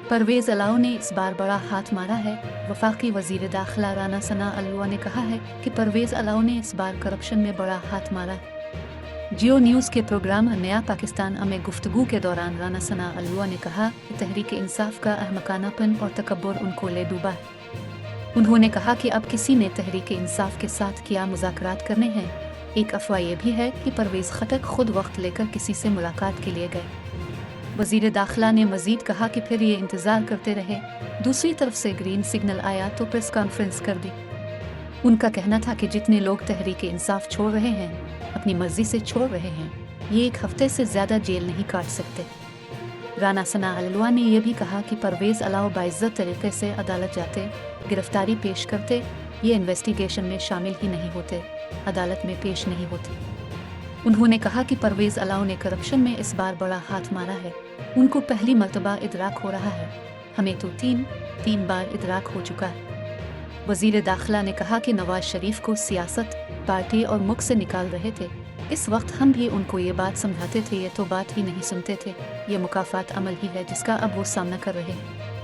Parvez allow ने इस बार बड़ा हाथ मारा है। वफाकी वज़ीर दाखिला राना सना अल्लुआ ने कहा है कि परवेज़ अलाओ ने इस बार करप्शन में बड़ा हाथ मारा। जियो न्यूज़ के प्रोग्राम नया पाकिस्तान में गुफ्तगू के दौरान राना सना अल्लुआ ने कहा कि तहरीक इंसाफ का अहमकानापन और तकब्बुर उनको ले डूबा है। उन्होंने कहा कि अब किसी ने तहरीक इंसाफ के साथ क्या मुज़ाकरात करने हैं। एक अफवाह ये भी है कि परवेज़ खटक खुद वक्त लेकर किसी से मुलाकात के लिए गए। वज़ीर दाखिला ने मज़ीद कहा कि फिर ये इंतज़ार करते रहे। दूसरी तरफ से ग्रीन सिग्नल आया तो प्रेस कॉन्फ्रेंस कर दी। उनका कहना था कि जितने लोग तहरीक इंसाफ छोड़ रहे हैं अपनी मर्जी से छोड़ रहे हैं, ये एक हफ्ते से ज़्यादा जेल नहीं काट सकते। राना सना अल्लुआ ने यह भी कहा कि परवेज़ अलाओ बाइज़्ज़त तरीके से अदालत जाते, गिरफ्तारी पेश करते, ये इन्वेस्टिगेशन में शामिल ही नहीं होते, अदालत में पेश नहीं होते। उन्होंने कहा कि परवेज़ अलाओ ने करप्शन में इस बार बड़ा हाथ मारा है। उनको पहली मर्तबा इदराक हो रहा है, हमें तो तीन बार इदराक हो चुका है। वज़ीर दाखिला ने कहा कि नवाज शरीफ को सियासत, पार्टी और मुल्क से निकाल रहे थे। इस वक्त हम भी उनको ये बात समझाते थे, ये तो बात ही नहीं सुनते थे। ये मुकाफ़ात अमल ही है जिसका अब वो सामना कर रहे हैं।